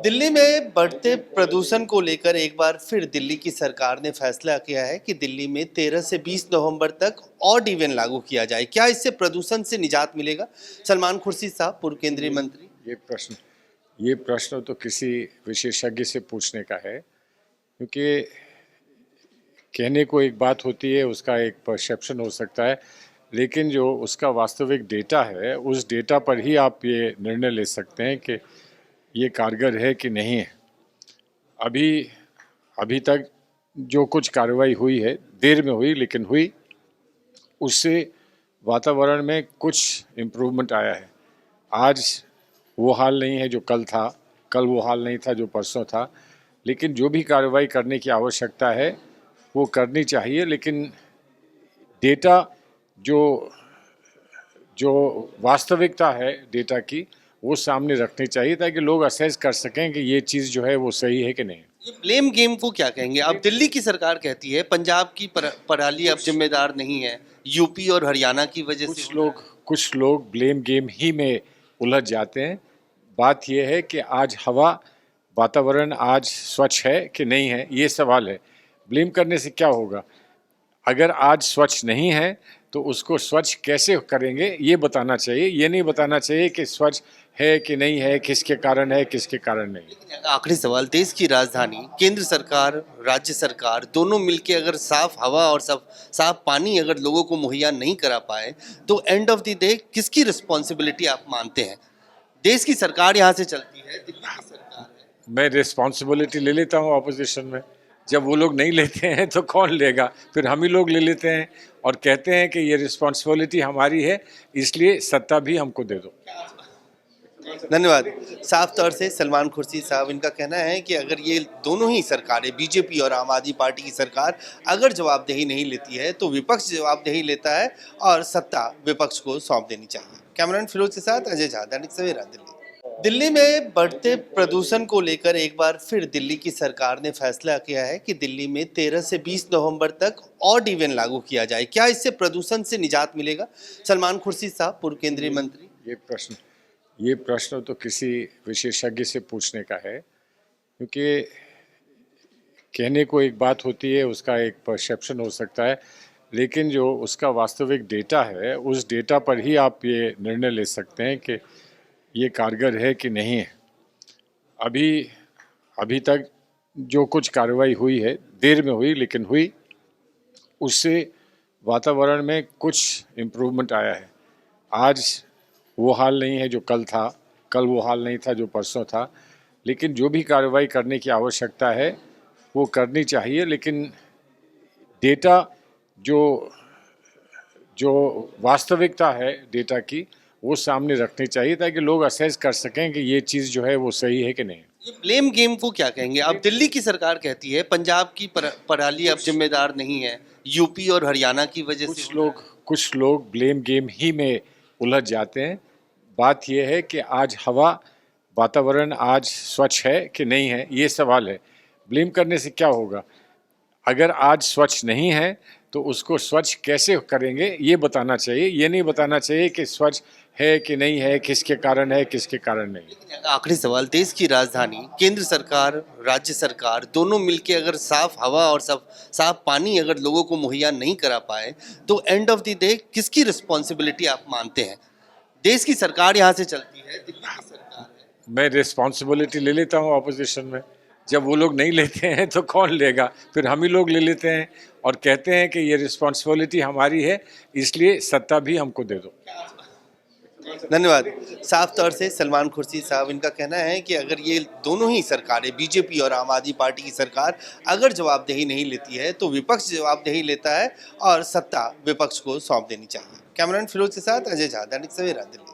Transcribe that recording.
दिल्ली में बढ़ते प्रदूषण को लेकर एक बार फिर दिल्ली की सरकार ने फैसला किया है कि दिल्ली में 13 से 20 नवंबर तक ऑड इवन लागू किया जाए। क्या इससे प्रदूषण से निजात मिलेगा? सलमान खुर्शीद साहब, पूर्व केंद्रीय मंत्री। ये प्रश्न तो किसी विशेषज्ञ से पूछने का है, क्योंकि कहने को एक बात होती है, उसका एक परसेप्शन हो सकता है, लेकिन जो उसका वास्तविक डेटा है, उस डेटा पर ही आप ये निर्णय ले सकते हैं कि ये कारगर है कि नहीं है। अभी तक जो कुछ कार्रवाई हुई है, देर में हुई लेकिन हुई, उससे वातावरण में कुछ इम्प्रूवमेंट आया है। आज वो हाल नहीं है जो कल था, कल वो हाल नहीं था जो परसों था, लेकिन जो भी कार्रवाई करने की आवश्यकता है वो करनी चाहिए। लेकिन डेटा जो जो वास्तविकता है डेटा की, वो सामने रखनी चाहिए ताकि लोग असेस कर सकें कि ये चीज़ जो है वो सही है कि नहीं। ये ब्लेम गेम को क्या कहेंगे? अब दिल्ली की सरकार कहती है पंजाब की पराली अब जिम्मेदार नहीं है, यूपी और हरियाणा की वजह से कुछ लोग ब्लेम गेम ही में उलझ जाते हैं। बात यह है कि आज हवा, वातावरण आज स्वच्छ है कि नहीं है, ये सवाल है। ब्लेम करने से क्या होगा? अगर आज स्वच्छ नहीं है तो उसको स्वच्छ कैसे करेंगे ये बताना चाहिए। ये नहीं बताना चाहिए कि स्वच्छ है कि नहीं है, किसके कारण है, किसके कारण नहीं। आखिरी सवाल, देश की राजधानी, केंद्र सरकार, राज्य सरकार दोनों मिलके अगर साफ हवा और साफ पानी अगर लोगों को मुहैया नहीं करा पाए तो एंड ऑफ द डे किसकी रिस्पॉन्सिबिलिटी आप मानते हैं? देश की सरकार यहाँ से चलती है, दिल्ली की सरकार है। मैं रिस्पॉन्सिबिलिटी ले लेता हूँ ऑपोजिशन में। जब वो लोग नहीं लेते हैं तो कौन लेगा? फिर हम ही लोग ले लेते हैं और कहते हैं कि ये रिस्पॉन्सिबिलिटी हमारी है, इसलिए सत्ता भी हमको दे दो। धन्यवाद। साफ तौर से सलमान खुर्शीद साहब, इनका कहना है कि अगर ये दोनों ही सरकारें, बीजेपी और आम आदमी पार्टी की सरकार, अगर जवाबदेही नहीं लेती है तो विपक्ष जवाबदेही लेता है और सत्ता विपक्ष को सौंप देनी चाहिए। कैमरामैन फिरोज के साथ अजय झा, दैनिक सवेरा, दिल्ली। दिल्ली में बढ़ते प्रदूषण को लेकर एक बार फिर दिल्ली की सरकार ने फैसला किया है कि दिल्ली में 13 से 20 नवंबर तक ऑड इवन लागू किया जाए। क्या इससे प्रदूषण से निजात मिलेगा? सलमान खुर्शीद साहब, पूर्व केंद्रीय मंत्री। ये प्रश्न तो किसी विशेषज्ञ से पूछने का है, क्योंकि कहने को एक बात होती है, उसका एक परसेप्शन हो सकता है, लेकिन जो उसका वास्तविक डेटा है, उस डेटा पर ही आप ये निर्णय ले सकते हैं कि ये कारगर है कि नहीं है। अभी तक जो कुछ कार्रवाई हुई है, देर में हुई लेकिन हुई, उससे वातावरण में कुछ इम्प्रूवमेंट आया है। आज वो हाल नहीं है जो कल था, कल वो हाल नहीं था जो परसों था, लेकिन जो भी कार्रवाई करने की आवश्यकता है वो करनी चाहिए। लेकिन डेटा जो जो वास्तविकता है डेटा की, वो सामने रखनी चाहिए ताकि लोग असेस कर सकें कि ये चीज़ जो है वो सही है कि नहीं। ये ब्लेम गेम को क्या कहेंगे? अब दिल्ली की सरकार कहती है पंजाब की पराली अब जिम्मेदार नहीं है, यूपी और हरियाणा की वजह से कुछ लोग ब्लेम गेम ही में उलझ जाते हैं। बात यह है कि आज हवा, वातावरण आज स्वच्छ है कि नहीं है, ये सवाल है। ब्लेम करने से क्या होगा? अगर आज स्वच्छ नहीं है तो उसको स्वच्छ कैसे करेंगे ये बताना चाहिए। ये नहीं बताना चाहिए कि स्वच्छ है कि नहीं है, किसके कारण है, किसके कारण नहीं। आखिरी सवाल, देश की राजधानी, केंद्र सरकार, राज्य सरकार दोनों मिलके अगर साफ हवा और साफ पानी अगर लोगों को मुहैया नहीं करा पाए तो एंड ऑफ द डे किसकी रिस्पॉन्सिबिलिटी आप मानते हैं? देश की सरकार यहाँ से चलती है, दिल्ली की सरकार है। मैं रिस्पॉन्सिबिलिटी ले लेता हूँ ऑपोजिशन में। जब वो लोग नहीं लेते हैं तो कौन लेगा? फिर हम ही लोग ले लेते हैं और कहते हैं कि ये रिस्पॉन्सिबिलिटी हमारी है, इसलिए सत्ता भी हमको दे दो। धन्यवाद। साफ तौर से सलमान खुर्शीद साहब, इनका कहना है कि अगर ये दोनों ही सरकारें, बीजेपी और आम आदमी पार्टी की सरकार, अगर जवाबदेही नहीं लेती है तो विपक्ष जवाबदेही लेता है और सत्ता विपक्ष को सौंप देनी चाहिए। कैमरामैन फिरोज के साथ अजय झा, दैनिक सवेरा, दिल्ली।